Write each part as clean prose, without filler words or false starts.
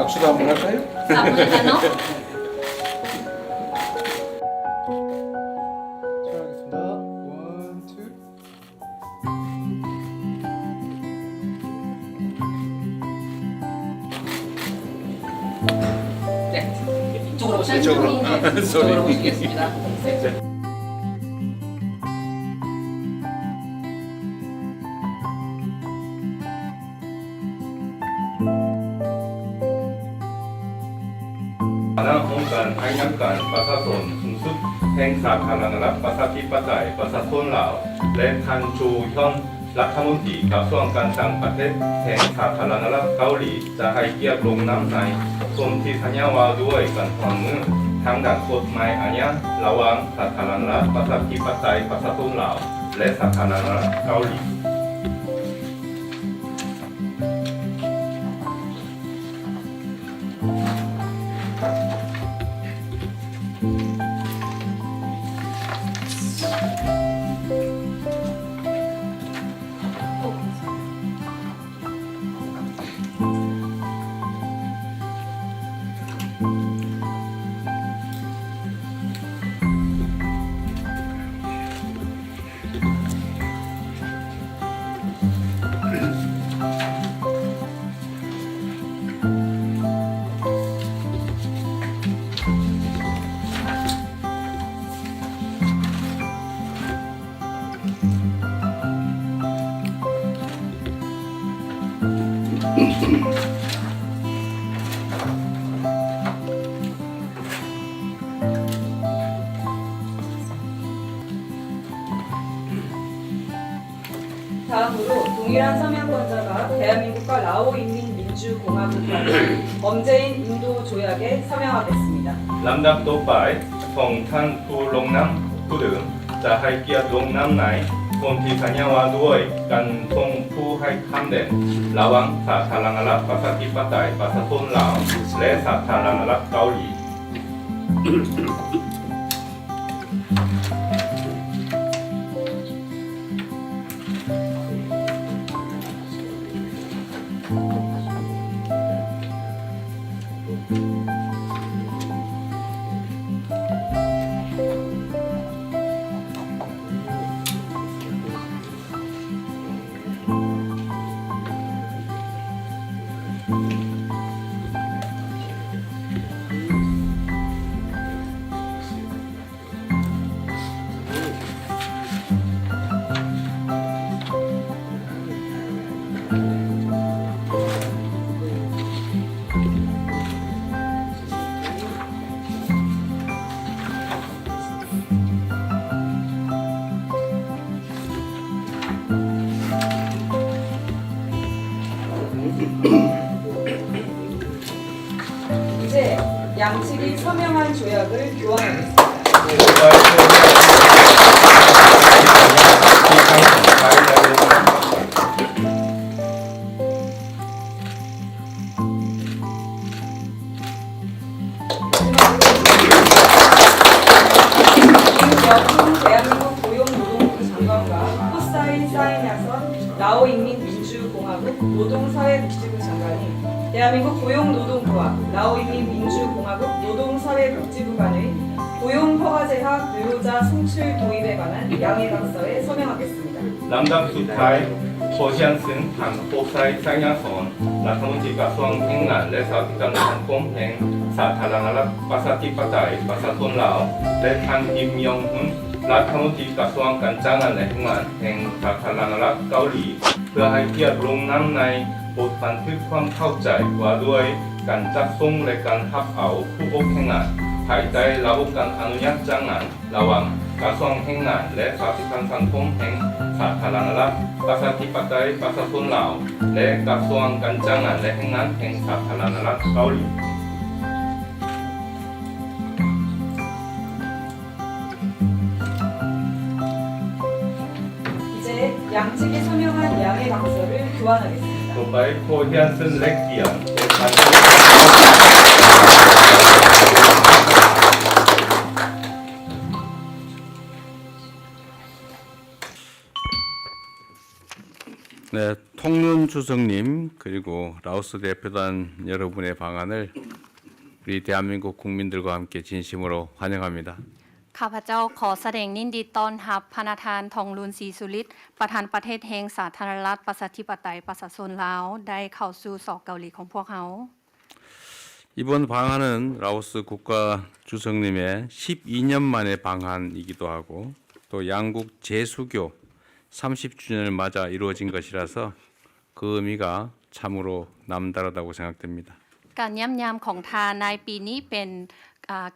박수도 한번 할까요? 아무래도 촬영하겠습니다. 1, 2. 네. 이쪽으로 오시겠습니다. 이쪽으로. 이쪽으로 오시겠습니다. Panamukan Anyakan Pasason Sungsut Heng Satharanarath Pasatipatai Pasathon Lao และท่านชูยอนรัฐมนตรีกระทรวงการต่างประเทศแห่งสาธารณรัฐเกาหลีจะให้เกียรติลงนามในสนธิสัญญาว่าด้วยการวางมือทางด้านกฎหมายอาญาระหว่างสาธารณรัฐประชาธิปไตยประชาชนลาวและสาธารณรัฐเกาหลี다음으로 동일한 서명권자가 대한민국과 라오인민민주공화국 간의 범죄인 인도 조약에 서명하겠습니다. ลำดับต่อไปของท่านผู้ลงนามผู้เดิมจะให้เกียรติลงนามในสนธิสัญญาว่าด้วยการส่งผู้ให้คำเด่นระหว่างสาธารณรัฐประชาธิปไตยประชาชนลาวและสาธารณรัฐเกาหลี이제 양측이 서명한 조약을 교환하겠습니다. 대한민국 고용노동부 장관과 코사인 사인야선 라오인민민주공화국 노동사회복지부 장관이 대한민국 고용노동부와 라오인민민주공화국 노동사회복지부 간의 고용허가제하 근로자 성출 도입에 관한 양해각서에 서명하겠습니다. ลำดับสุดท้ายขอเชิญซึ่งทางโคไซไซยาสอนรัฐมนตรีกระทรวงแรงงานและสวัสดิการสังคมแห่งสาธารณรัฐประชาธิปไตยประชาชนลาวและท่านกิมยองฮุนรัฐมนตรีกระทรวงการจ้างงานและแรงงานแห่งสาธารณรัฐเกาหลีเพื่อให้เกียรติลงนามในบทบันทึกความเข้าใจว่าด้วยการจัดส่งและการรับเอาผู้อบแรงงานภายใต้ระบบการอนุญาตจ้างงานระหว่างกระทรวงแรงงานและสวัสดิการสังคมแห่งสาธารณรัฐประชาธิปไตยประชาชนลาวและกระทรวงการจ้างงานและแรงงานแห่งสาธารณรัฐเกาหลี 이제 양측이 서명한 양해각서를 교환하겠습니다. ต่อไปขอเชิญซึ่งเล็กเกียรติเป็นท่าน 네, 통륜 주석님 그리고 라오스 대표단 여러분의 방안을 우리 대한민국 국민들과 함께 진심으로 환영합니다. ข้าพเจ้าขอแสดงยินดีต้อนรับพระประธานทองลุนศรีสุฤทธิ์ประธานประเทศแห่งสาธารณรัฐประชาธิปไตยประชาชนลาวได้เข้าสู่สอกเกาหลีของพวกเขา 이번 방안은 라오스 국가 주석님의 12년 만의 방안이기도 하고 또 양국 재수교 30주년을 맞아 이루어진 것이라서 그 의미가 참으로 남다르다고 생각됩니다. การย่ำยามของทานในปีนี้เป็น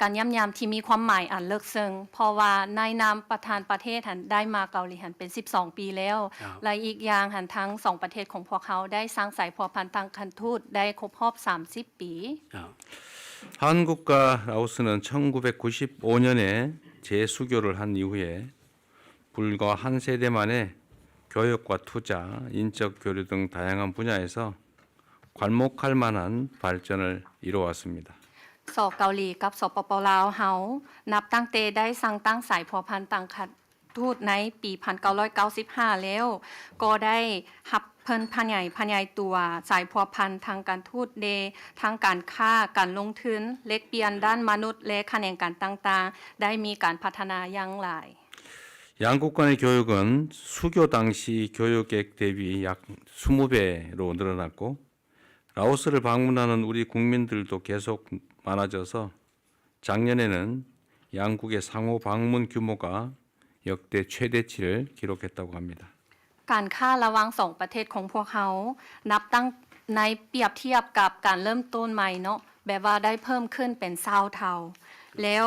การย่ำยามที่มีความหมายอันเลิกซึ้งเพราะว่าในนามประธานประเทศหันได้มาเกาหลีหันเป็น12 ปีแล้วและอีกอย่างหันทั้ง2ประเทศของพวกเขาได้สร้างสายพัวพันทางการทูตได้ครบรอบ30 ปี 한국과 라오스는 1995년에 재수교를 한 이후에 불과 한 세대 만에 교육과 투자, 인적 교류 등 다양한 분야에서 괄목할 만한 발전을 이루어왔습니다. สอกเกาหลีกับสปปลาวเฮานับตั้งแต่ได้สร้างตั้งสายพัวพันต่างคัดทูตในปี 1995 แล้วก็ได้หับเพิ่นพญายตัวสายพัวพันทางการทูตเดทางการค้าการลงทุนเล็กเปลี่ยนด้านมนุษย์และแขนงการต่างๆได้มีการพัฒนาอย่างหลาย 양국 간의 교육은 수교 당시 교육액 대비 약 20배로 늘어났고 라오스를 방문하는 우리 국민들도 계속 많아져서 작년에는 양국의 상호 방문 규모가 역대 최대치를 기록했다고 합니다. การค้าระหว่างสองประเทศของพวกเขานับตั้งในเปรียบเทียบกับการเริ่มต้นใหม่เนาะแบบว่าได้เพิ่มขึ้นเป็น20 เท่าแล้ว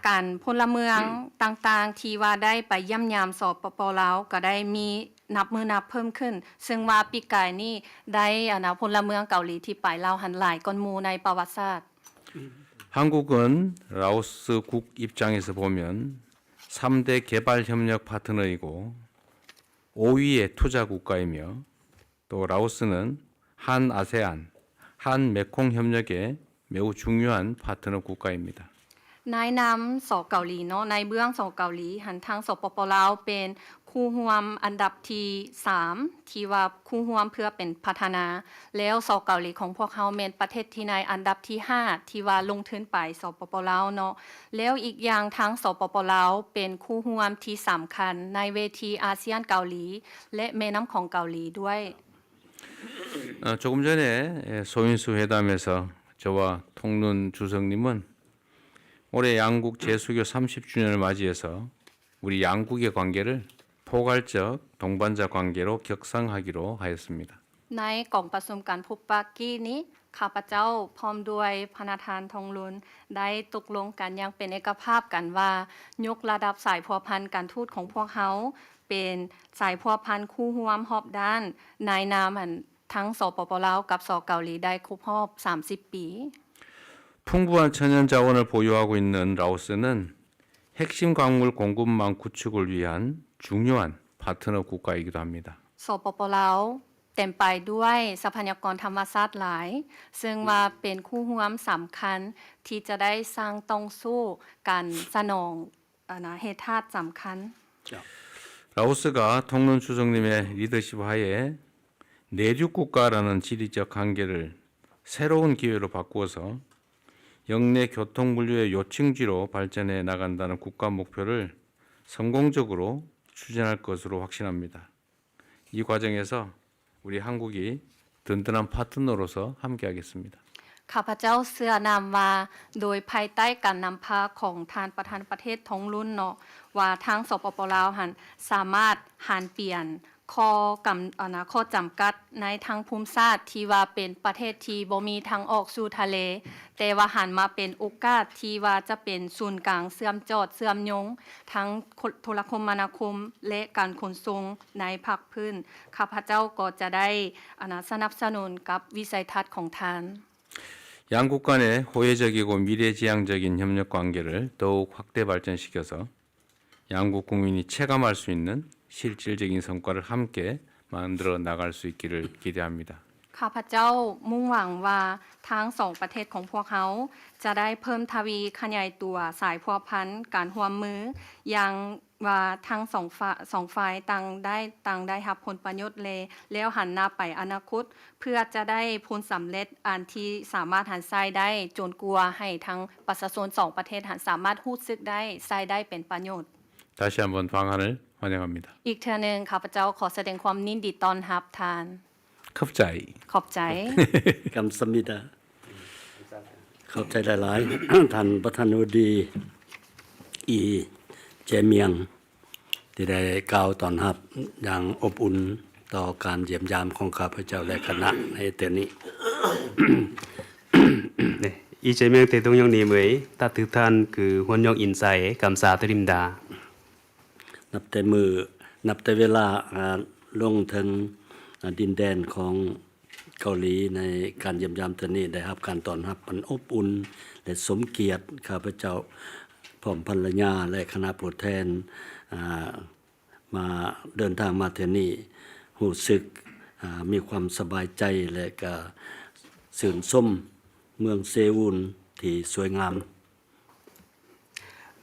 การพลเมืองต่างๆที่ว่าได้ไปเยี่ยมยามสปปลาวก็ได้มีนับเพิ่มขึ้นซึ่งว่าปีกายนี้ได้พลเมืองเกาหลีที่ไปลาวหันหลายก้อนหมู่ในประวัติศาสตร์ 한국은 라오스 국 입장에서 보면 3대 개발 협력 파트너이고 5위의 투자 국가이며 또 라오스는 한 아세안, 한 메콩 협력의 매우 중요한 파트너 국가입니다. ในนามสเกาหลีเนาะในเบื้องสเกาหลีหันทางสปปลาวเป็นคู่ร่วมอันดับที่3ที่ว่าคู่ร่วมเพื่อเป็นพัฒนาแล้วสเกาหลีของพวกเขาเป็นประเทศที่ในอันดับที่5ที่ว่าลงทุนไปสปปลาวเนาะแล้วอีกอย่างทางสปปลาวเป็นคู่ร่วมที่สำคัญในเวทีอาเซียนเกาหลีและแม่น้ำของเกาหลีด้วย 조금 전에 소인수 회담에서 저와 통륜 주석님은 올해 양국 재수교 30주년을 맞이해서 우리 양국의 관계를 포괄적 동반자 관계로 격상하기로 하였습니다. ในกล่องประชุมการพบปะกี้นี้ข้าพเจ้าพร้อมด้วยพระประธานทองลุนได้ตกลงกันอย่างเป็นเอกภาพกันว่ายกระดับสายพัวพันการทูตของพวกเขาเป็นสายพัวพันคู่ร่วมรอบด้านในนามทั้งสปปลาวกับสเกาหลีได้ครบรอบ30 ปี 풍부한 천연 자원을 보유하고 있는 라오스는 핵심 광물 공급망 구축을 위한 중요한 파트너 국가이기도 합니다. สปปลาวเต็มไปด้วยทรัพยากรธรรมชาติหลายซึ่งว่าเป็นคู่ร่วมสำคัญที่จะได้สร้างต้องสู้การสนองเหตุธาตุสำคัญ 라오스가 통륜 주석님의 리더십 하에 내륙 국가라는 지리적 한계를 새로운 기회로 바꾸어서 영내 교통 물류의 요충지로 발전해 나간다는 국가 목표를 성공적으로 추진할 것으로 확신합니다. 이 과정에서 우리 한국이 든든한 파트너로서 함께하겠습니다. ข้าพเจ้าเชื่อนำว่าโดยภายใต้การนำพาของทานประธานประเทศทองรุ่นเนาะว่าทางสปปลาวหันสามารถหันเปลี่ยนข้อจำกัดในทางภูมิศาสตร์ที่ว่าเป็นประเทศที่บ่มีทางออกสู่ทะเลแต่ว่าหันมาเป็นโอกาสที่ว่าจะเป็นศูนย์กลางเชื่อมจอดเชื่อมโยงทั้งโทรคมนาคมและการขนส่งในภาคพื้นข้าพเจ้าก็จะได้สนับสนุนกับวิสัยทัศน์ของท่าน 양국 간의 호혜적이고 미래지향적인 협력 관계를 더욱 확대 발전시켜서 양국 국민이 체감할 수 있는 실질적인 성과를 함께 만들어 나갈 수 있기를 기대합니다. ข้าพเจ้ามุ่งหวังว่าทั้งสองประเทศของพวกเขาจะได้เพิ่มทวีขยายตัวสายพัวพันการร่วมมืออย่าง ว่าทั้งสองฝ่ายต่างได้รับผลประโยชน์แล้วหันหน้าไปอนาคตเพื่อจะได้ผลสำเร็จอันที่สามารถหันใช้ได้จนกลัวให้ทั้งประชาชน2ประเทศหันสามารถรู้สึกได้ใช้ได้เป็นประโยชน์ 다시 한번 방한을 환영합니다. อีกเทื่อนึงข้าพเจ้าขอแสดงความยินดีต้อนรับทาน 컵자이. ขอบใจ กำสมิดาเข้าใจหลายๆ ท่านประธานาธิบดีอีเจเมียงที่ได้กล่าวตอนรับอย่างอบอุ่นต่อการเยี่ยมยามของข้าพเจ้าและคณะในเดือนนี้ 네, 이재명 대통령님의 따뜻한 그 환영 인사에 감사드립니다. นับแต่เวลาลงถึงดินแดนของเกาหลีในการเยี่ยมยามเทื่อนี้ได้รับการต้อนรับอันอบอุ่นและสมเกียรติข้าพเจ้าพร้อมภรรยาและคณะผู้แทนมาเดินทางมาเทื่อนี้รู้สึกมีความสบายใจและก็ชื่นชมเมืองเซอุลที่สวยงาม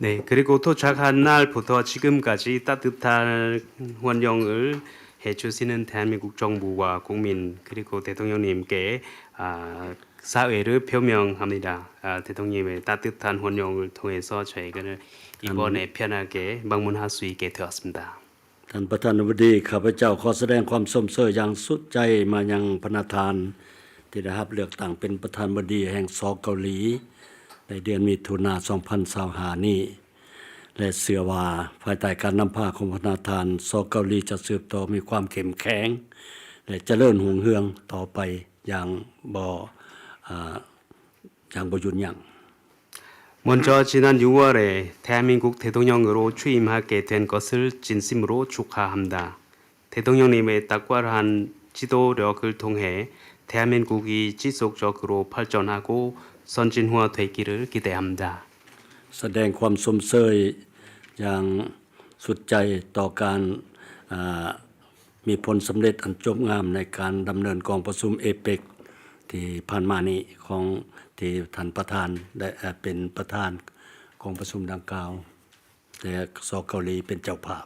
네, 그리고 도착한 날부터 지금까지 따뜻한 환영을 해주시는 대한민국 정부와 국민 그리고 대통령님께 사회를 표명합니다. 대통령님의 따뜻한 환영을 통해서 저희는 이번에 편하게 방문할 수 있게 되었습니다. ท่านประธานาธิบดีข้าพเจ้าขอแสดงความสมเสยอย่างสุดใจมายังพระประธานที่ได้รับเลือกตั้งเป็นประธานาธิบดีแห่งสเกาหลีในเดือนมิถุนายน 2025 นี้และเชื่อว่าภายใต้การนำพาของพระประธานสเกาหลีจะสืบต่อมีความเข้มแข็งและเจริญรุ่งเรืองต่อไปอย่างบ่หยุดยั้ง 먼저 지난 6월에 대한민국 대통령으로 취임하게 된 것을 진심으로 축하합니다. 대통령님의 탁월한 지도력을 통해 대한민국이 지속적으로 발전하고 선진화되기를 기대합니다. แสดงความสมเสยอย่างสุดใจต่อการมีผลสำเร็จอันจบงามในการดำเนินกองประชุมเอเปกที่ผ่านมานี้ของที่ท่านประธานได้เป็นประธานกองประชุมดังกล่าวและสเกาหลีเป็นเจ้าภาพ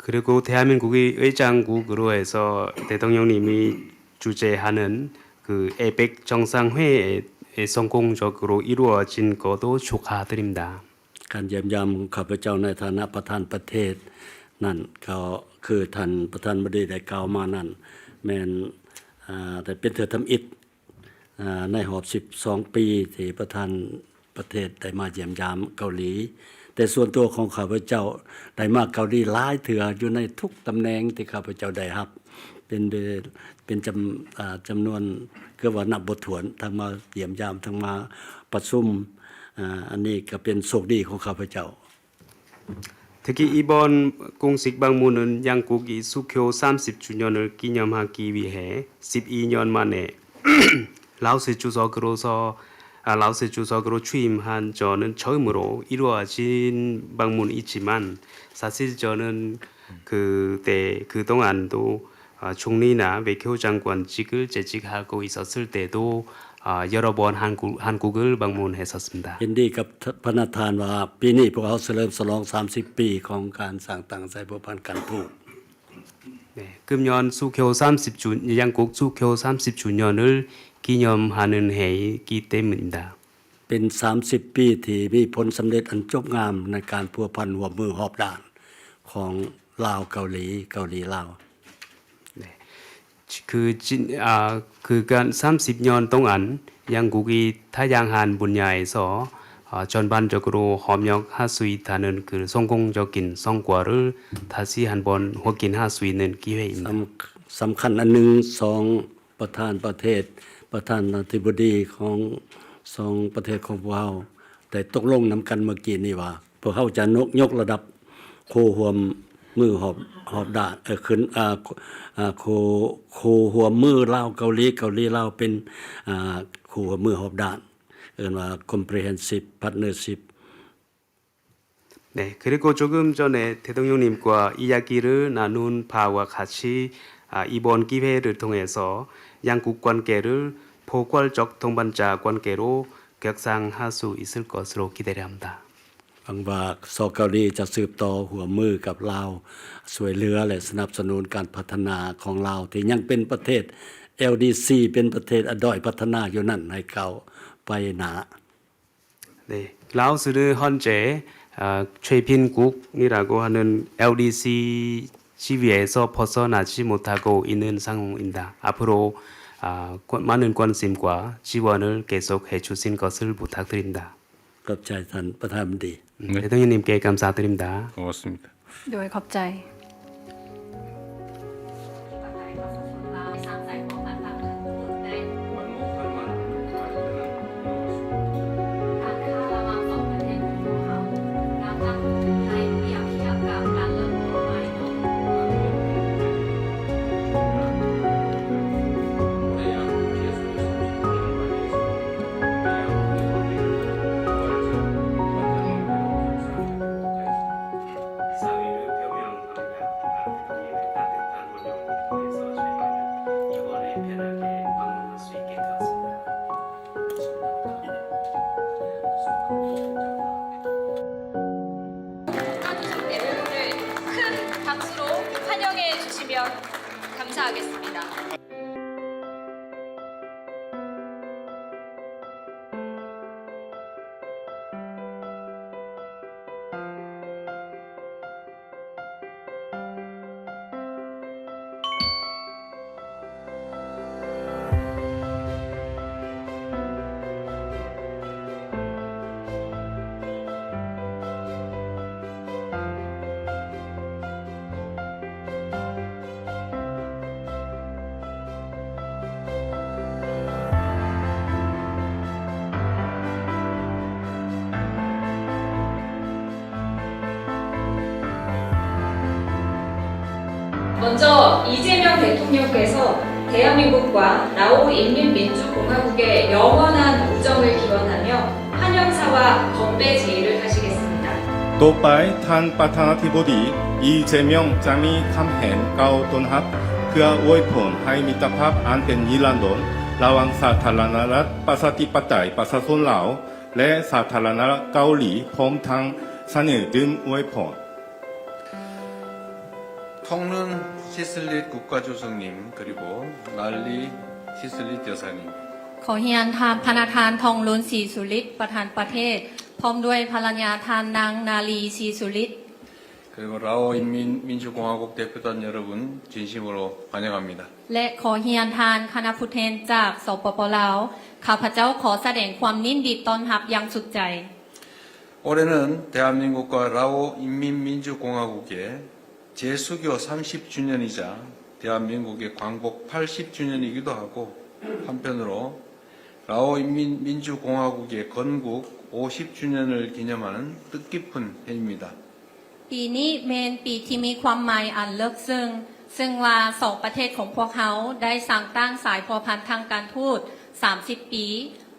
그리고 대한민국이 의장국으로 해서 대통령님이 주재하는 그 에펙 정상회의에 성공적으로 이루어진 것도 축하드립니다. การเยี่ยมยามของข้าพเจ้าในฐานะประธานประเทศนั่นก็คือท่านประธานบดีได้กล่าวมานั่นแม่นแต่เป็นเถือทำอิฐในหอบ12 ปีที่ประธานประเทศได้มาเยี่ยมยามเกาหลีแต่ส่วนตัวของข้าพเจ้าได้มาเกาหลีหลายเถืออยู่ในทุกตำแหน่งที่ข้าพเจ้าได้รับเป็นจำนวนคือว่านับบ่ถ้วนทั้งมาเยี่ยมยามทั้งมาประชุมอันนี้ก็เป็นโชคดีของข้าพเจ้า 특히 이번 공식 방문은 양국이 수교 30주년을 기념하기 위해 12년 만에 라오스 주석으로 취임한 저는 처음으로 이루어진 방문이지만 사실 저는 그동안도 총리나 외교장관직을 재직하고 있었을 때도 여러 번 한국을 방문했었습니다. ยินดีกับพระประธานว่าปีนี้พวกเราเฉลิมฉลอง30 ปีของการสร้างตั้งใจผูกพันกันผูก 네, 금년 양국 수교 30주년을 기념하는 해이기 때문입니다. เป็น30 ปีที่มีผลสำเร็จอันจบงามในการพัวพันหัวมือหอบด่านของลาวเกาหลีลาว 그간 30년 동안 양국이 다양한 분야에서 전반적으로 협력할 수 있다는 그 성공적인 성과를 다시 한번 확인할 수 있는 기회입니다. สำคัญอันหนึ่ง2ประธานประเทศประธานาธิบดีของ2ประเทศของพวกเราได้ตกลงนำกันเมื่อกี้นี้ว่าพวกเขาจะยกระดับโคห่วมมือหอบด่านขึ้นโคหัวมือลาวเกาหลีลาวเป็นโคหัวมือหอบด่านเรียกว่า comprehensive partnership 네, 그리고 조금 전에 대통령님과 이야기를 나눈 바와 같이 이번 기회를 통해서 양국 관계를 포괄적 동반자 관계로 격상할 수 있을 것으로 기대합니다. หวังว่าสเกาหลีจะสืบต่อหัวมือกับลาวช่วยเหลือและสนับสนุนการพัฒนาของลาวที่ยังเป็นประเทศ LDC เป็นประเทศด้อยพัฒนาอยู่นั่นให้เขาไปหนา 네, 라오스는 현재 최빈국이라고 하는 LDC 지위에서 벗어나지 못하고 있는 상황입니다. 앞으로 많은 관심과 지원을 계속해 주신 것을 부탁드립니다. ขอบใจท่านประธานดี 대통령님께 감사드립니다. 고맙습니다. โดยขอบใจ감사하겠습니다. 먼저 이재명 대통령께서 대한민국과 라오 인민민주공화국의 영원한 우정을 기원하며 환영사와 건배 제의를 하시겠습니다. ต่อไปท่านประธานาธิบดีอีเจมยองจะมีคำเห็นกล่าวต้อนรับเพื่ออวยพรให้มิตรภาพอันเป็นนิรันดรระหว่างสาธารณรัฐประชาธิปไตยประชาชนลาวและสาธารณรัฐเกาหลีพร้อมทั้งเสนอดื่มอวยพร 통룬 시슬릿 국가조성님 그리고 날리 시슬릿 여사님 ขอเฮียนทานพนาทานทองลุนศรีสุริตประธานประเทศพร้อมด้วยภรรยาทานนางนาลีศรีสุริต 그리고 라오 인민민주공화국 대표단 여러분 진심으로 환영합니다. และขอเฮียนทานคณะผู้แทนจากสปปลาวข้าพเจ้าขอแสดงความยินดีต้อนรับอย่างสุดใจ 올해는 대한민국과 라오 인민민주공화국의 재수교 30주년이자 대한민국의 광복 80주년이기도 하고 한편으로 라오 인민민주공화국의 건국 50주년을 기념하는 뜻깊은 해입니다. ปีนี้เป็นปีที่มีความหมายอันลึกซึ่งว่าสองประเทศของพวกเขาได้สร้างตั้งสายพัวพันธ์ทางการทูต 30 ปี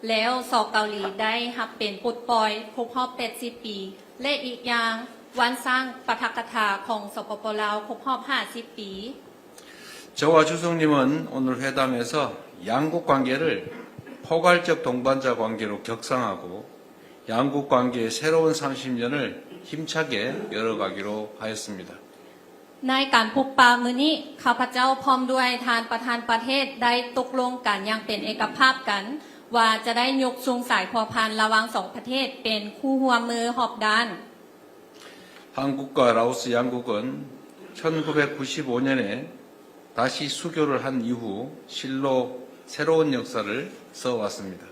แล้วสเกาหลีได้รับเป็นปลดปล่อยครบรอบ 80 ปี และอีกอย่างวันสร้างปาฐกถาของสปปลาวครบรอบ 50 ปี 저와 주성님은 오늘 회담에서 양국 관계를 포괄적 동반자 관계로 격상하고 양국 관계의 새로운 30년을 힘차게 열어가기로 하였습니다. ในการพบปะมื้อนี้ข้าพเจ้าพร้อมด้วยทานประธานประเทศได้ตกลงกันอย่างเป็นเอกภาพกัน ว่าจะได้ยกสูงสายพัวพันระหว่างสองประเทศเป็นคู่ร่วมมือหอบด้าน 한국과 라오스 양국은 1995년에 다시 수교를 한 이후 실로 새로운 역사를 써왔습니다.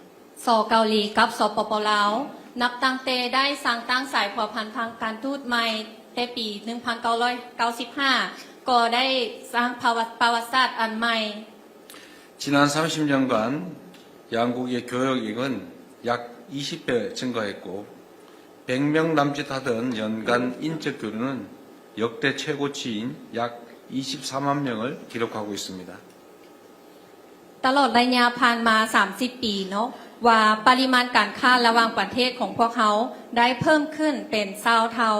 สเกาหลีกับสปปลาวนับตั้งแต่ได้สร้างตั้งสายพัวพันทางการทูตใหม่แต่ปี 1995 ก็ได้สร้างประวัติศาสตร์อันใหม่ 지난 30년간 양국의 교역액은 약 20배 증가했고 100명 남짓 하던 연간 인적 교류는 역대 최고치인 약 24만 명을 기록하고 있습니다. ตลอดระยะผ่านมา 30 ปีเนาะว่าปริมาณการค้าระหว่างประเทศของพวกเขาได้เพิ่มขึ้นเป็น20เท่า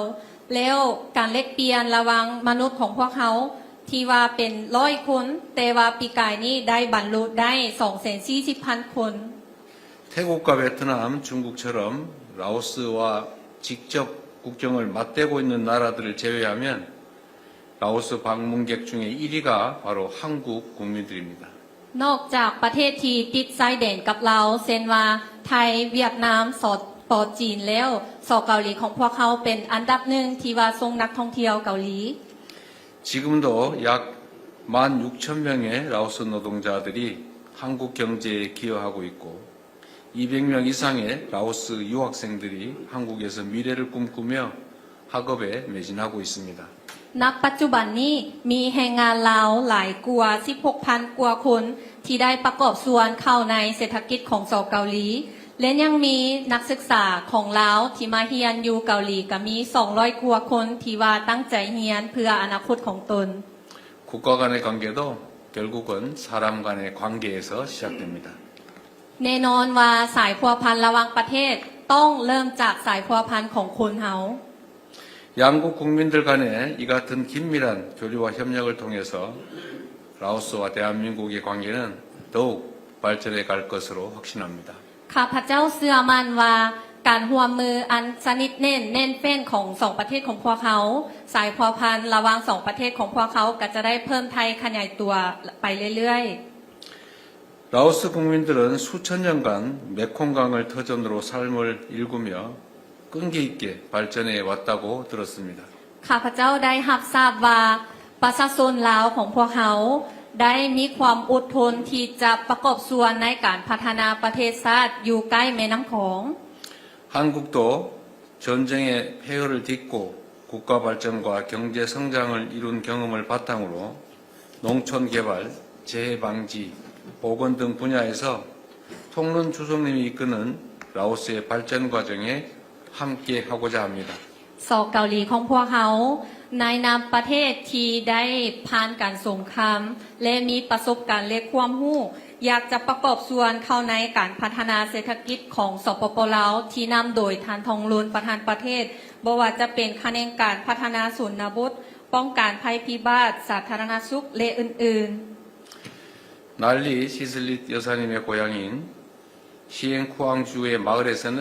แล้วการแลกเปลี่ยนระหว่างมนุษย์ของพวกเขาที่ว่าเป็น100 คนแต่ว่าปีกายนี้ได้บรรลุได้ 240,000 คน 태국과 베트남, 중국처럼 라오스와 직접 국경을 맞대고 있는 나라들을 제외하면 라오스 방문객 중에 1위가 바로 한국 국민들입니다. นอกจากประเทศที่ติดชายแดนกับเราเช่นว่าไทยเวียดนามสปจีนแล้วสเกาหลีของพวกเขาเป็นอันดับหนึ่งที่ว่าส่งนักท่องเที่ยวเกาหลี 지금도 약 16,000명의 라오스 노동자들이 한국 경제에 기여하고 있고 200명 이상의 라오스 유학생들이 한국에서 미래를 꿈꾸며 학업에 매진하고 있습니다. ณ ปัจจุบันนี้มีแรงงานลาวหลายกว่า 16,000 กว่าคนที่ได้ประกอบส่วนเข้าในเศรษฐกิจของสเกาหลีและยังมีนักศึกษาของลาวที่มาเรียนอยู่เกาหลีก็มี200กว่าคนที่ว่าตั้งใจเรียนเพื่ออนาคตของตน 국가 간의 관계도 결국은 사람 간의 관계에서 시작됩니다. แน่นอนว่าสายพัวพันระหว่างประเทศต้องเริ่มจากสายพัวพันของคนเฮา 양국 국민들 간의 이 같은 긴밀한 교류와 협력을 통해서 라오스와 대한민국의 관계는 더욱 발전해 갈 것으로 확신합니다. ข้าพเจ้าเชื่อมั่นว่าการร่วมมืออันสนิทแน่นแฟ้นของสองประเทศของพวกเขาสายพัวพันระหว่างสองประเทศของพวกเขาก็จะได้เพิ่มไทยขยายตัวไปเรื่อยๆ 라오스 국민들은 수천 년간 메콩강을 터전으로 삶을 일구며 끈기 있게 발전해 왔다고 들었습니다. ข้าพเจ้าได้รับทราบว่าประชาชนลาวของพวกเขาได้มีความอดทนที่จะประกอบส่วนในการพัฒนาประเทศชาติอยู่ใกล้แม่น้ำโขง 한국도 전쟁의 폐허를 딛고 국가 발전과 경제 성장을 이룬 경험을 바탕으로 농촌 개발, 재해 방지, 보건 등 분야에서 통론 주석님이 이끄는 라오스의 발전 과정에 함께 하고자 합니다. สองเกาหลีของพวกเขาในนามประเทศที่ได้ผ่านการสงครามและมีประสบการณ์และความรู้อยากจะประกอบส่วนเข้าในการพัฒนาเศรษฐกิจของสปป.ลาวที่นำโดยท่านทองลุนประธานประเทศบ่ว่าจะเป็นคะแนนการพัฒนาชนบทป้องกันภัยพิบัติสาธารณสุขและอื่นๆ 난리 시슬릿 여사님의 고향인 시엔쿠앙주의 마을에서는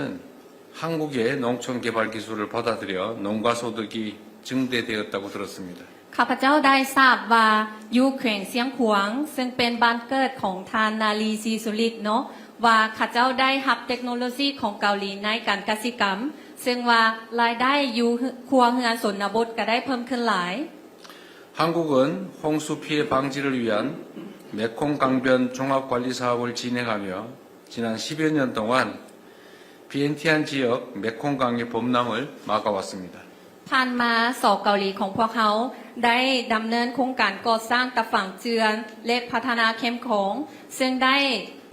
한국의 농촌 개발 기술을 받아들여 농가 소득이 증대되었다고 들었습니다. ข้าพเจ้าได้ทราบว่าอยู่แขวงเสียงขวางซึ่งเป็นบ้านเกิดของทานนาลีซีสุริตเนาะว่าข้าเจ้าได้รับเทคโนโลยีของเกาหลีในการเกษตรกรรมซึ่งว่ารายได้อยู่ครัวเรือนชนบทก็ได้เพิ่มขึ้นหลาย 한국은 홍수 피해 방지를 위한 메콩 강변 종합 관리 사업을 진행하며 지난 10여 년 동안 비엔티안 지역 메콩강의 범람을 막아왔습니다. ผ่านมาสองเกาหลีของพวกเขาได้ดำเนินโครงการก่อสร้างตะฝั่งเจือนและพัฒนาเข้มโขงซึ่งได้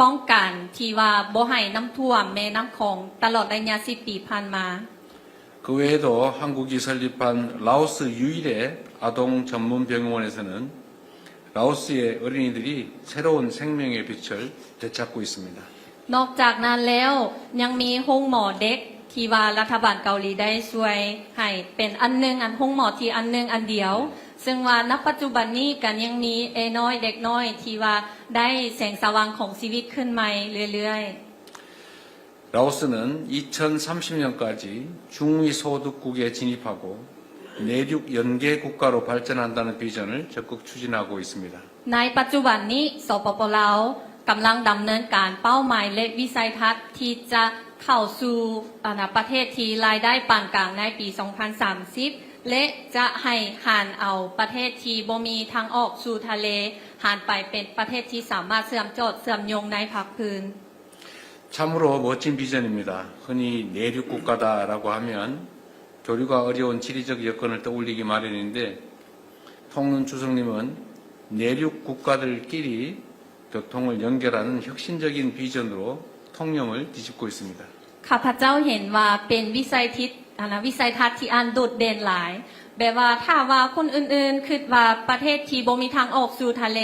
ป้องกันที่ว่าบ่ให้น้ำท่วมแม่น้ำโขงตลอดระยะ10 ปีผ่านมา 그 외에도 한국이 설립한 라오스 유일의 아동 전문 병원에서는 라오스의 어린이들이 새로운 생명의 빛을 되찾고 있습니다. นอกจากนั้นแล้วยังมีโรงหมอเด็กที่ว่ารัฐบาลเกาหลีได้ช่วยให้เป็นอันหนึงอันโรงหมอที่อันหนึงอันเดียวซึ่งว่าณปัจจุบันนี้กันยังมีน้อยเด็กน้อยที่ว่าได้แสงสว่างของชีวิตขึ้นใหม่เรื่อยๆ 라오스는 2030년까지 중위 소득국에 진입하고 내륙 연계 국가로 발전한다는 비전을 적극 추진하고 있습니다. ในปัจจุบันนี้สปป.ลาวกำลังดำเนินการเป้าหมายและวิสัยทัศน์ที่จะเข้าสู่ประเทศที่รายได้ปานกลางในปี 2030 และจะให้หันเอาประเทศที่บ่มีทางออกสู่ทะเลหันไปเป็นประเทศที่สามารถเชื่อมโยงในภาคพื้น 참으로 멋진 비전입니다. 흔히 내륙 국가다라고 하면 교류가 어려운 지리적 여건을 떠올리기 마련인데 통론 주석님은 내륙 국가들끼리 교통을 연결하는 혁신적인 비전으로 통념을 뒤집고 있습니다. ข้าพเจ้าเห็นว่าเป็นวิสัยทัศน์ที่อันโดดเด่นหลายแบบว่าถ้าว่าคนอื่นๆคิดว่าประเทศที่บ่มีทางออกสู่ทะเล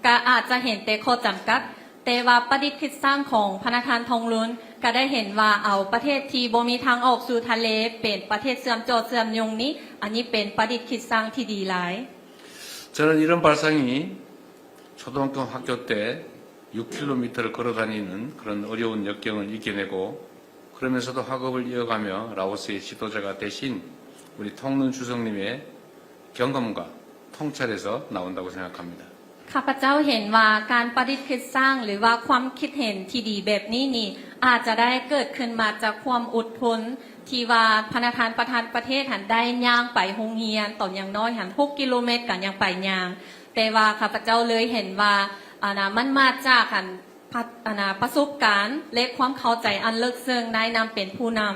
ก็อาจจะเห็นแต่ข้อจำกัดแต่ว่าประดิษฐ์คิดสร้างของพนักงานทองลุนก็ได้เห็นว่าเอาประเทศที่บ่มีทางออกสู่ทะเลเป็นประเทศเชื่อมโยงนี้อันนี้เป็นประดิษฐ์คิดสร้างที่ดีหลาย 저는 이런 발상이 초등학교 학교 때 6km를 걸어 다니는 그런 어려운 역경을 이겨내고 그러면서도 학업을 이어가며 라오스의 지도자가 되신 우리 통론 주석님의 경험과 통찰에서 나온다고 생각합니다. ข้าพเจ้าเห็นว่าการประดิษฐ์คิดสร้างหรือว่าความคิดเห็นที่ดีแบบนี้นี่อาจจะได้เกิดขึ้นมาจากความอดทนที่ว่าพนักงานประธานประเทศหันได้ย่างไปโรงเรียนตอนอย่างน้อยหัน6กิโลเมตรกันยังไปย่างแต่ว่าข้าพเจ้าเลยเห็นว่ามันมาจากหันประสบการณ์และความเข้าใจอันลึกซึ้งได้นำเป็นผู้นำ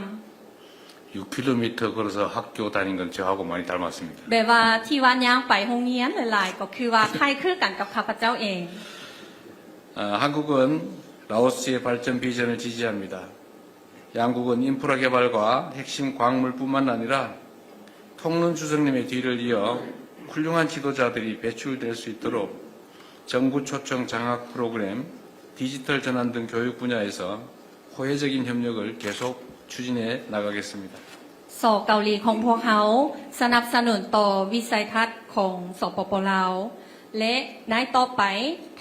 6km 걸어서 학교 다닌 건 저하고 많이 닮았습니다. แบบว่าที่ว่าย่างไปโรงเรียนหลายๆก็คือว่าคล้ายคลึงกันกับข้าพเจ้าเอง 한국은 라오스의 발전 비전을 지지합니다. 양국은 인프라 개발과 핵심 광물뿐만 아니라 통론 주석님의 뒤를 이어 훌륭한 지도자들이 배출될 수 있도록 정부 초청 장학 프로그램, 디지털 전환 등 교육 분야에서 호혜적인 협력을 계속 추진해 나가겠습니다. สอเกาหลีของพวกเขาสนับสนุนต่อวิสัยทัศน์ของสปป.ลาวและในต่อไป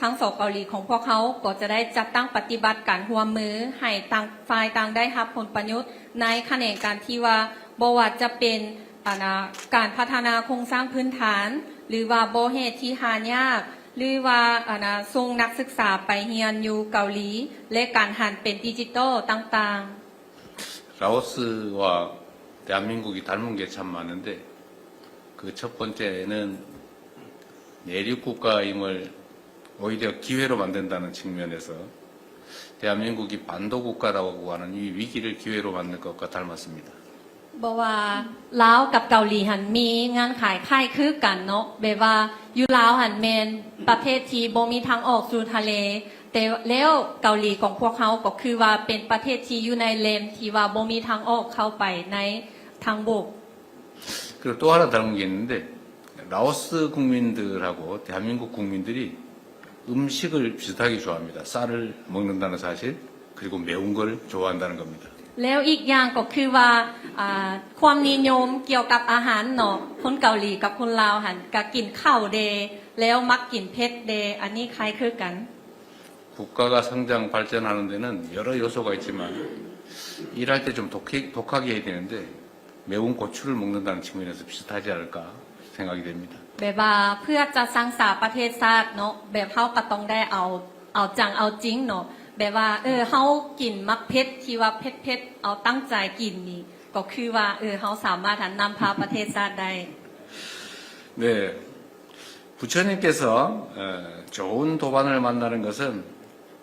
ทั้งสอเกาหลีของพวกเขาก็จะได้จัดตั้งปฏิบัติการร่วมมือให้ต่างฝ่ายต่างได้รับผลประโยชน์ในแขนงการที่ว่าบ่ว่าจะเป็นการพัฒนาโครงสร้างพื้นฐานหรือว่าบ่เหตุที่หายากหรือว่าส่งนักศึกษาไปเรียนอยู่เกาหลีและการหันเป็นดิจิทัลต่างๆ 라오스와 대한민국이 닮은 게 참 많은데 그 첫 번째는 내륙 국가임을 오히려 기회로 만든다는 측면에서 대한민국이 반도 국가라고 하는 이 위기를 기회로 만든 것과 닮았습니다. บอกว่าลาวกับเกาหลีหันมีงานขายค่ายคือกันเนาะแบบว่าอยู่ลาวหันแมนประเทศที่บ่มีทางออกสู่ทะเลแต่แล้วเกาหลีของพวกเขาก็คือว่าเป็นประเทศที่อยู่ในเลนที่ว่าบ่มีทางออกเข้าไปในทางบก 그리고 또 하나 다른 게 있는데 라오스 국민들하고 대한민국 국민들이 음식을 비슷하게 좋아합니다. 쌀을 먹는다는 사실 그리고 매운 걸 좋아한다는 겁니다. แล้วอีกอย่างก็คือว่าความนิยมเกี่ยวกับอาหารเนาะคนเกาหลีกับคนลาวหันก็กินข้าวเดแล้วมักกินเผ็ดเดอันนี้คล้ายคือกัน 국가가 성장 발전하는 데는 여러 요소가 있지만 일할 때 좀 독하게 해야 되는데 매운 고추를 먹는다는 측면에서 비슷하지 않을까 생각이 됩니다. แบบว่าเพื่อจะสร้างสรรค์ประเทศชาติเนาะแบบเฮาก็ต้องได้เอาจังเอาจริงเนาะแบบว่าเฮากินมักเผ็ดที่ว่าเผ็ดเอาตั้งใจกินนี่ก็คือว่าเฮาสามารถนำพาประเทศชาติได้ 네, 부처님께서 좋은 도반을 만나는 것은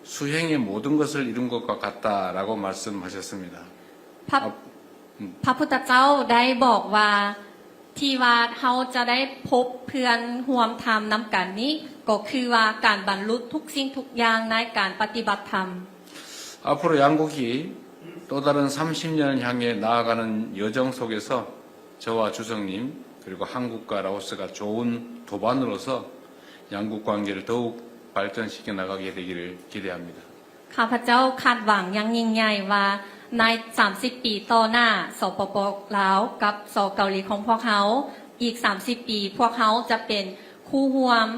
수행의 모든 것을 이룬 것과 같다라고 말씀하셨습니다. พระพุทธเจ้าได้บอกว่าที่ว่าเฮาจะได้พบเพื่อนร่วมธรรมนำกันนี้ก็คือว่าการบรรลุทุกสิ่งทุกอย่างในการปฏิบัติธรรม 앞으로 양국이 또 다른 30년을 향해 나아가는 여정 속에서 저와 주석님 그리고 한국과 라오스가 좋은 도반으로서 양국 관계를 더욱 발전시켜 나가게 되기를 기대합니다. ข้าพเจ้าคาดหวังอย่างยิ่งใหญ่ว่าใน30 ปีต่อหน้าสปป.ลาวกับสเกาหลีของพวกเขาอีก30 ปีพวกเขาจะเป็นคู่ร่วม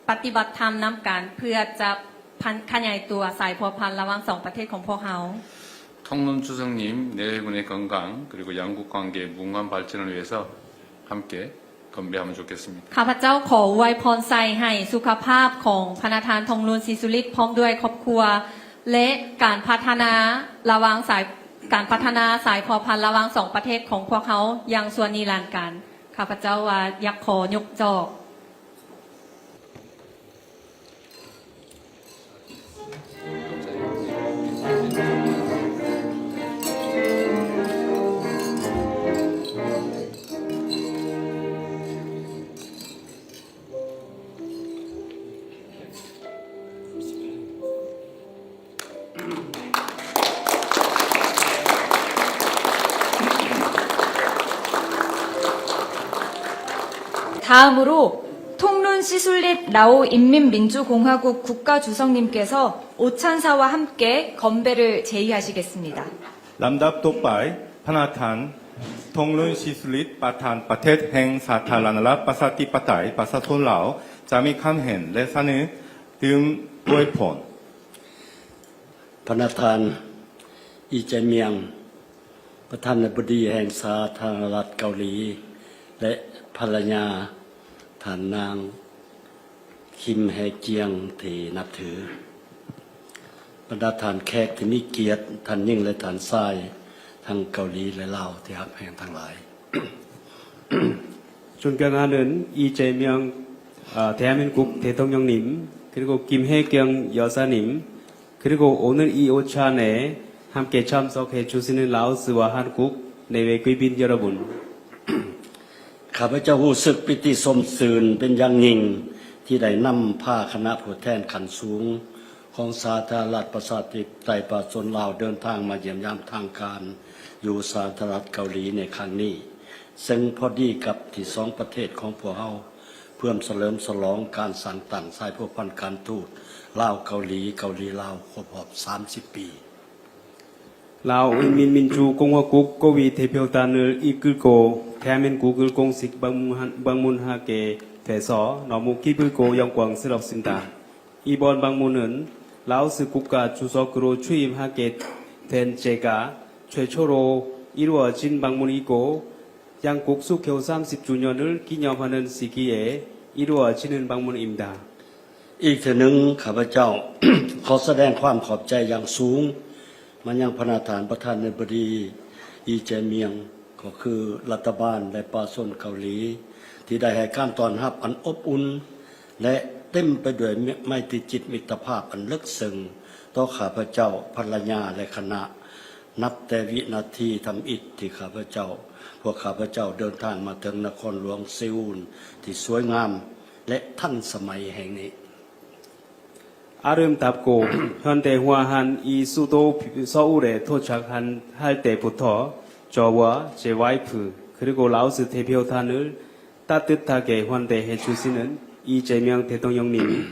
ปฏิบัติธรรมนำกันเพื่อจะขยายตัวสายพัวพันระหว่าง2ประเทศของพวกเขา 통론 주석님 내외분의 건강 그리고 양국 관계의 무궁한 발전을 위해서 함께 건배하면 좋겠습니다. ข้าพเจ้าขออวยพรใส่ให้สุขภาพของพระประธานทองรุนศรีสุริตพร้อมด้วยครอบครัวและการพัฒนาสายพัวพันระหว่าง2ประเทศของพวกเขาอย่างส่วนนิรันดร์การข้าพเจ้าว่าอยากขอยกจอก 다음으로 통룬 시술릿 라오 인민민주공화국 국가주석님께서 오찬사와 함께 건배를 제의하시겠습니다. ลำดับต่อไปพระประธานทงลุนชิสุริตประธานประเทศแห่งสาธารณรัฐประชาธิปไตยประชาชนลาวจะมีคำเห็นและเสนอถึงอวยพร พระประธานอีเจเมียง ประธานาธิบดีแห่งสาธารณรัฐเกาหลี และภรรยาท่านนางคิมแฮเจียงที่นับถือบรรดาท่านแขกที่มีเกียรติท่านยิ่งและท่านทรายทั้งเกาหลีและลาวที่ฮักแพงทั้งหลาย 존경하는 이재명 대한민국 대통령님, 그리고 김혜경 여사님, 그리고 오늘 이 오찬에 함께 참석해 주시는 라오스와 한국 내외 귀빈 여러분. ข้าพเจ้ารู้สึกปิติสมสื่นเป็นอย่างยิ่งที่ได้นำพาคณะผู้แทนขั้นสูงของสาธารณรัฐประชาธิปไตยประชาชนลาวเดินทางมาเยี่ยมยามทางการอยู่สาธารณรัฐเกาหลีในครั้งนี้ซึ่งพอดีกับที่สองประเทศของพวกเราเพื่อเฉลิมฉลองการสร้างตั้งสายพันธ์การทูตลาวเกาหลีเกาหลีลาวครบรอบ30 ปี 라오 인민민주공화국 고위 대표단을 이끌고 대한민국을 공식 방문하게 돼서 너무 기쁘고 영광스럽습니다. 이번 방문은 라오스 국가 주석으로 취임하게 된 제가 최초로 이루어진 방문이고 양국 수교 30주년을 기념하는 시기에 이루어지는 방문입니다. อีกเทื่อหนึ่งข้าพเจ้า ขอแสดงความขอบใจอย่างสูงมันยังพระประธานาธิบดีอีเจเมียงก็คือรัฐบาลและประชาชนเกาหลีที่ได้ให้การต้อนรับอันอบอุ่นและเต็มไปด้วยไมตรีจิตมิตรภาพอันลึกซึ้งต่อข้าพเจ้าภรรยาและคณะนับแต่วินาทีทำอิฐที่ข้าพเจ้าพวกข้าพเจ้าเดินทางมาถึงนครหลวงเซอูลที่สวยงามและทันสมัยแห่งนี้ 아름답고 현대화한 이 수도 서울에 도착한 할 때부터 저와 제 와이프 그리고 라오스 대표단을 따뜻하게 환대해 주시는 이재명 대통령님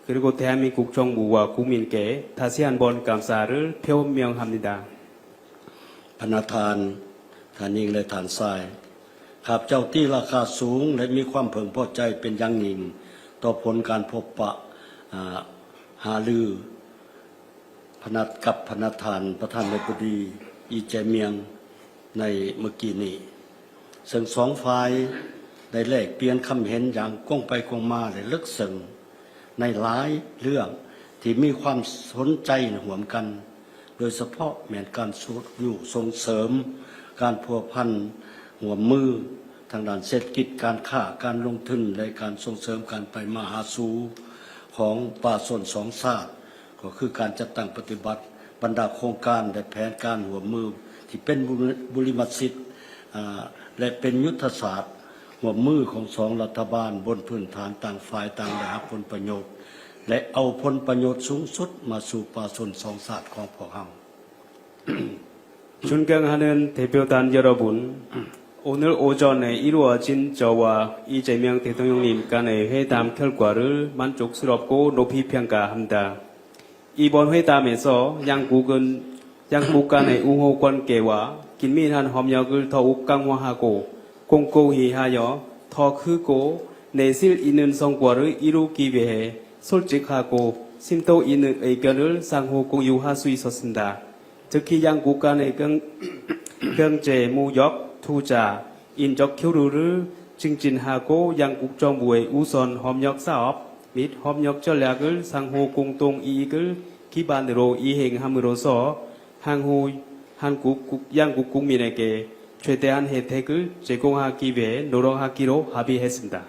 그리고 대한민국 정부와 국민께 다시 한번 감사를 표명합니다. พระท่านยิ่งและท่านทรายข้าพเจ้าที่ราคาสูงและมีความพึงพอใจเป็นอย่างยิ่งต่อผลการพบปะหารือกับพระประธานาธิบดีอีเจเมียงในเมื่อกี้นี้ซึ่งสองฝ่ายได้แลกเปลี่ยนคำเห็นอย่างกว้างไปกว้างมาและลึกซึ้งในหลายเรื่องที่มีความสนใจร่วมกันโดยเฉพาะแม้นการส่งเสริมการพัวพันร่วมมือทางด้านเศรษฐกิจการค้าการลงทุนและการส่งเสริมการไปมาหาสู่ของป่าชนสองชาติก็คือการจัดตั้งปฏิบัติบรรดาโครงการและแผนการร่วมมือที่เป็นบุริมสิทธิ์และเป็นยุทธศาสตร์ร่วมมือของสองรัฐบาลบนพื้นฐานต่างฝ่ายต่างได้รับผลประโยชน์และเอาผลประโยชน์สูงสุดมาสู่ป่าชนสองชาติของพวกเรา 존경하는 대표단 여러분, 오늘 오전에 이루어진 저와 이재명 대통령님 간의 회담 결과를 만족스럽고 높이 평가합니다. 이번 회담에서 양국 간의 우호 관계와 긴밀한 협력을 더욱 강화하고 공고히 하여 더 크고 내실 있는 성과를 이루기 위해 솔직하고 심도 있는 의견을 상호 공유할 수 있었습니다. 특히 양국 간의 경제, 무역, 투자, 인적 교류를 증진하고 양국 정부의 우선 협력 사업 및 협력 전략을 상호 공동 이익을 기반으로 이행함으로써 향후 양국 국민에게 최대한 혜택을 제공하기 위해 노력하기로 합의했습니다.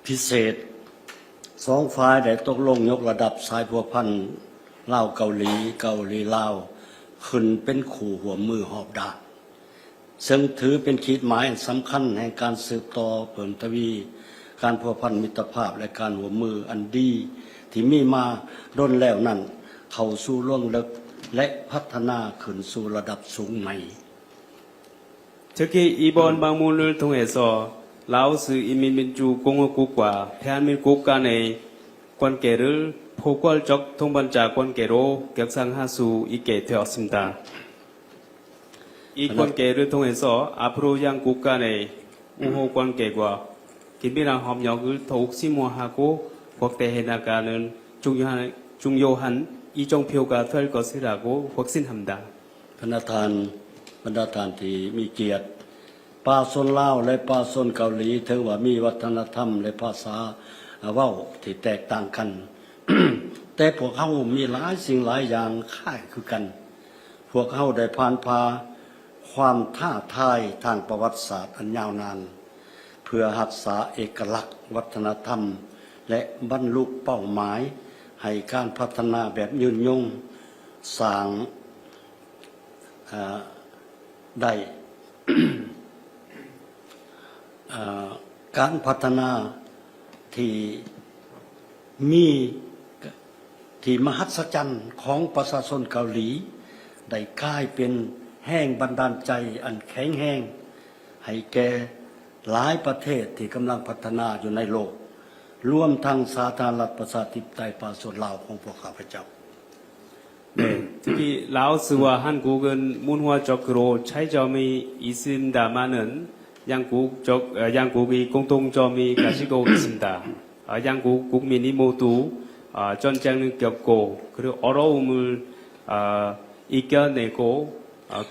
พิเศษสองฝ่ายได้ตกลงยกระดับสายพัวพันลาวเกาหลีลาวขึ้นเป็นคู่หัวมือหอบดาบซึ่งถือเป็นขีดหมายสำคัญแห่งการสืบต่อเพิ่มทวีการพัวพันมิตรภาพและการหัวมืออันดีที่มีมาด้นแล้วนั้นเข้าสู่ล่วงลึกและพัฒนาขึ้นสู่ระดับสูงใหม่ 특히 이번 방문을 통해서 라오스 인민민주공화국과 대한민국 간의 관계를 포괄적 동반자 관계로 격상할 수 있게 되었습니다. 이 관계를 통해서 앞으로 양국 간의 우호 관계와 긴밀한 협력을 더욱 심화하고 확대해 나가는 중요한 이정표가 될 것이라고 확신합니다. พระประธาน บรรดาท่านที่มีเกียรติป่าชนลาวและป่าชนเกาหลีถือว่ามีวัฒนธรรมและภาษาเว้าที่แตกต่างกัน แต่พวกเขามีหลายสิ่งหลายอย่างคล้ายคือกันพวกเขาได้ผ่านพาความท้าทายทางประวัติศาสตร์อันยาวนานเพื่อรักษาเอกลักษณ์วัฒนธรรมและบรรลุเป้าหมายให้การพัฒนาแบบยืนยงสร้างได้ การพัฒนาที่มีที่มหัศจรรย์ของประชาชนเกาหลีได้กลายเป็นแห่งบันดาลใจอันแข็งแรงให้แก่หลายประเทศที่กำลังพัฒนาอยู่ในโลกรวมทั้งสาธารณรัฐประชาธิปไตยประชาชนลาวของพวกข้าพเจ้า 네, 특히 라오스와 한국은 문화적으로 차이점이 있습니다만은 양국이 공통점이 가지고 있습니다. 양국 국민이 모두 전쟁을 겪고 그리고 어려움을 이겨내고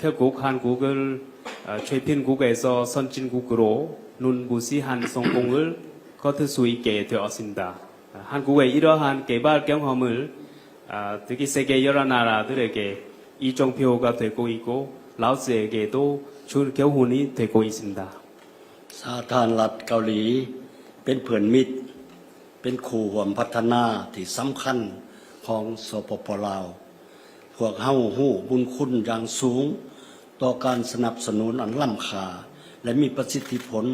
결국 한국을 최빈국에서 선진국으로 눈부시한 성공을 거둘 수 있게 되었습니다. 한국의 이러한 개발 경험을 특히 세계 여러 나라들에게 이정표가 되고 있고 라오스에게도 줄 교훈이 되고 있습니다. สาธารณรัฐเกาหลีเป็นเพื่อนมิตรเป็นคู่ร่วมพัฒนาที่สำคัญของสปป.ลาวพวกเฮาฮู้บุญคุณอย่างสูงต่อการสนับสนุนอันล้ำค่าและมีประสิทธิผล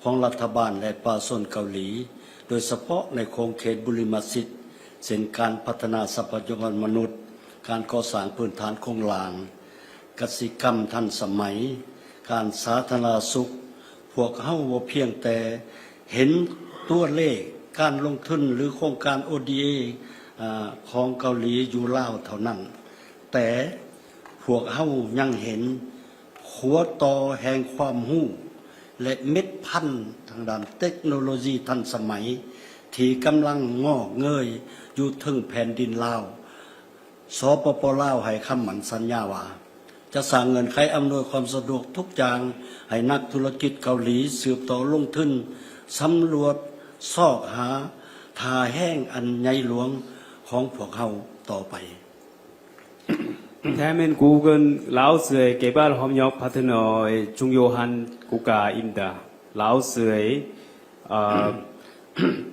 ของรัฐบาลและประชาชนเกาหลีโดยเฉพาะในโครงเขตบุริมสิทธิ์เช่นการพัฒนาทรัพยากรมนุษย์การก่อสร้างพื้นฐานโครงหลางกสิกรรมทันสมัยการสาธารณสุขพวกเฮาบ่เพียงแต่เห็นตัวเลขการลงทุนหรือโครงการ ODA ของเกาหลีอยู่ลาวเท่านั้นแต่พวกเฮายังเห็นหัวต่อแห่งความรู้และเม็ดพันธุ์ทางด้านเทคโนโลยีทันสมัยที่กำลังงอกเงยอยู่ถึงแผ่นดินลาวสปป.ลาวให้คำมั่นสัญญาว่าจะสร้างเงินไขอำนวยความสะดวกทุกอย่างให้นักธุรกิจเกาหลีสืบต่อลงทุนสำรวจซอกหาทาแห้งอันใหญ่หลวงของพวกเฮาต่อไป 대한민국은 라오스의 개발 협력 파트너의 중요한 국가입니다. 라오스의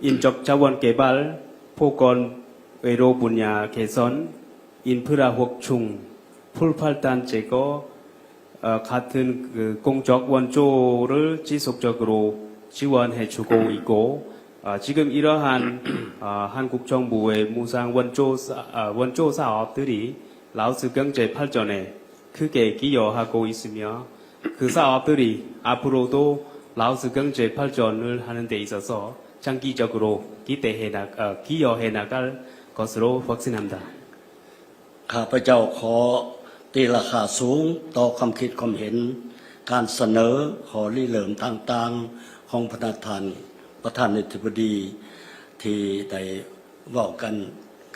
인적 자원 개발, 보건, 외로 분야 개선, 인프라 확충, 풀팔단 제거 같은 공적 원조를 지속적으로 지원해주고 있고 지금 이러한 한국 정부의 무상 원조 사업들이 라오스 경제 발전에 크게 기여하고 있으며 그 사업들이 앞으로도 라오스 경제 발전을 하는 데 있어서 장기적으로 기여해 나갈 것으로 확신합니다. ข้าพเจ้าขอตีราคาสูงต่อความคิดความเห็นการเสนอขอริเริ่มต่างๆของประธานอธิบดีที่ได้เว้ากัน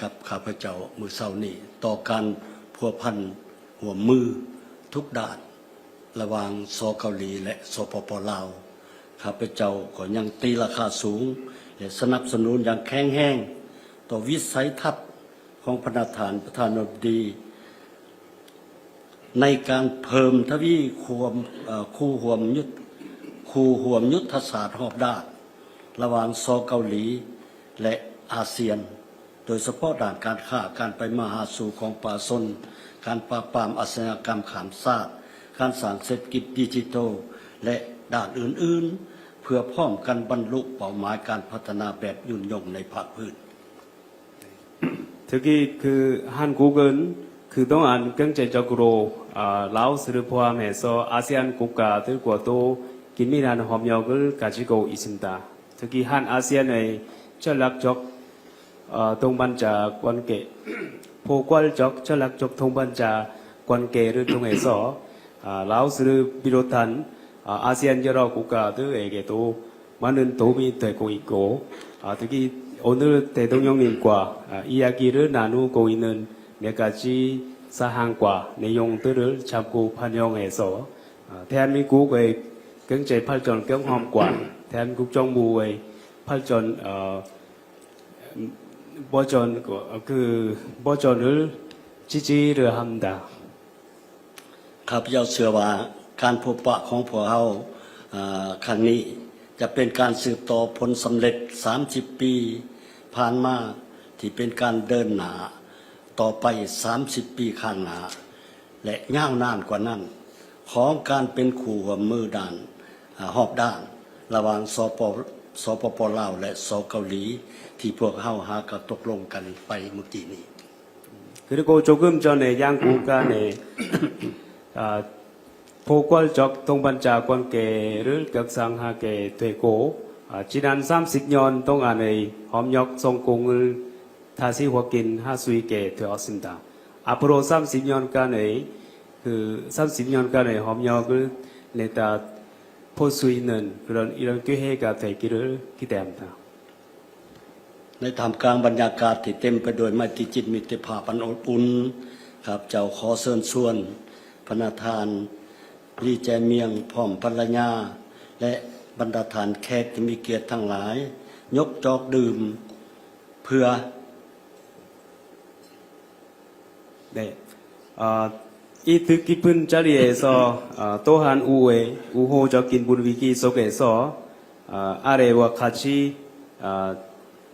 กับข้าพเจ้ามื้อเช้านี้ต่อการพัวพันร่วมมือทุกด้านระหว่างสเกาหลีและสปป.ลาวข้าพเจ้าก็ยังตีราคาสูงและสนับสนุนอย่างแข็งแรงต่อวิสัยทัศน์ของประธานาธิบดีในการเพิ่มทวีคู่ห่วมยุทธศาสตร์รอบด้านระหว่างสเกาหลีและอาเซียนโดยเฉพาะด้านการค้าการไปมาหาสู่ของประชาชนการปราบปรามอาชญากรรมข้ามชาติการสร้างเศรษฐกิจดิจิทัลและด้านอื่นๆเพื่อพร้อมกันบรรลุเป้าหมายการพัฒนาแบบยุ่งยงในภาคพื้น 특히 한국은 그동안 경제적으로 라오스를 포함해서 아세안 국가들과도 긴밀한 협력을 가지고 있습니다. 특히 한 아세안의 전략적 동반자 관계, 포괄적 전략적 동반자 관계를 통해서 라오스를 비롯한 아세안 여러 국가들에게도 많은 도움이 되고 있고 특히 오늘 대통령님과 이야기를 나누고 있는 몇 가지 사항과 내용들을 자꾸 반영해서 대한민국의 경제 발전 경험과 대한민국 정부의 발전 버전을 지지를 합니다. ข้าพเจ้าเชื่อว่าการพบปะของพวกเราครั้งนี้จะเป็นการสืบต่อผลสำเร็จ30 ปีผ่านมาที่เป็นการเดินหน้าต่อไป30 ปีข้างหน้าและยาวนานกว่านั้นของการเป็นคู่ร่วมมือด้านรอบด้านระหว่างสปป.ลาวและสเกาหลีที่พวกเฮาหาก็ตกลงกันไปเมื่อกี้นี้ 그리고 조금 전에 양국 간의 포괄적 동반자 관계를 격상하게 되고 지난 30년 동안의 협력 성공을 다시 확인할 수 있게 되었습니다. 앞으로 30년간의 협력을 내다 볼 수 있는 이런 기회가 되기를 기대합니다. ในท่ามกลางบรรยากาศที่เต็มไปด้วยไมตรีจิตมิตรภาพอันอบอุ่นครับเจ้าขอเชิญชวนพระทานลีแจเมียงพร้อมภรรยาและบรรดาทานแขกที่มีเกียรติทั้งหลายยกจอกดื่มเพื่อ 네. 이 뜻깊은 자리에서 또한 우호적인 분위기 속에서 아래와 같이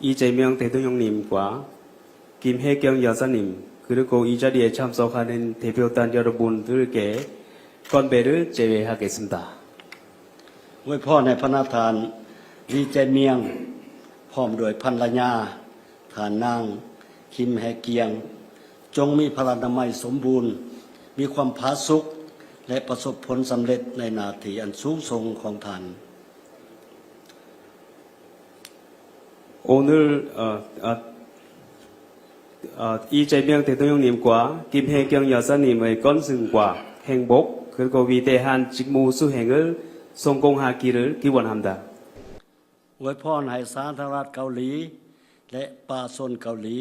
이재명 대통령님과 김혜경 여사님 그리고 이 자리에 참석하는 대표단 여러분들께 건배를 제외하겠습니다. อวยพรให้พระทานลีแจเมียงพร้อมด้วยภรรยาทานนางคิมแฮเกียงจงมีพลานามัยสมบูรณ์มีความผาสุกและประสบผลสำเร็จในหน้าที่อันสูงส่งของท่าน 오늘 이재명 대통령님과 김혜경 여사님의 건승과 행복 그리고 위대한 직무 수행을 성공하기를 기원합니다. อวยพรให้สาธารณรัฐเกาหลีและป่าชนเกาหลี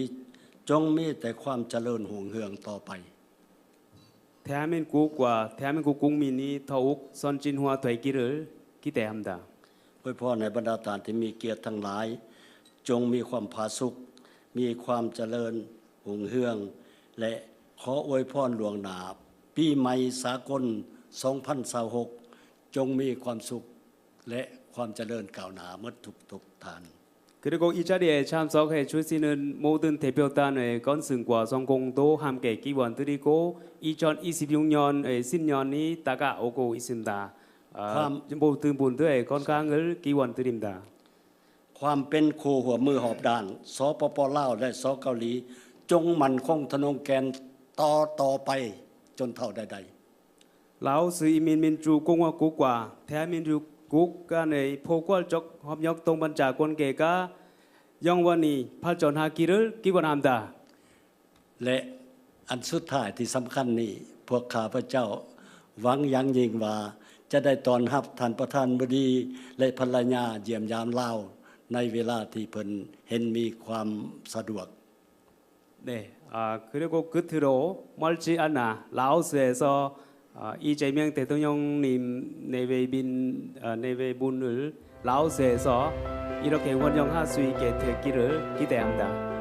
จงมีแต่ความเจริญรุ่งเรืองต่อไป 대한민국과 대한민국 국민이 더욱 선진화되기를 기대합니다. อวยพรให้บรรดาท่านที่มีเกียรติทั้งหลายจงมีความผาสุกมีความเจริญรุ่งเรืองและขออวยพรล่วงหน้าปีใหม่สากล 2026 จงมีความสุขและความเจริญก้าวหน้าหมดทุกท่าน 그리고 이 자리에 참석해 주시는 모든 대표단의 건승과 성공도 함께 기원드리고 2026년의 신년이 다가오고 있습니다. 모든 분들의 건강을 기원드립니다. ความเป็นคู่หัวมือหอบด้านสปป.ลาวและสเกาหลีจงมั่นคงทะนงแกนต่อไปจนเท่าใด 라오스 인민민주공화국과 대한민국 간의 포괄적 협력 동반자 관계가 영원히 발전하기를 기원합니다. และอันสุดท้ายที่สำคัญนี้พวกข้าพเจ้าหวังอย่างยิ่งว่าจะได้ต้อนรับท่านประธานบดีและภรรยาเยี่ยมยามลาวในเวลาที่เพิ่นเห็นมีความสะดวก 네, 그리고 끝으로 멀지 않아 라오스에서 이재명 대통령님 내외분을 라오스에서 이렇게 환영할 수 있게 되기를 기대합니다.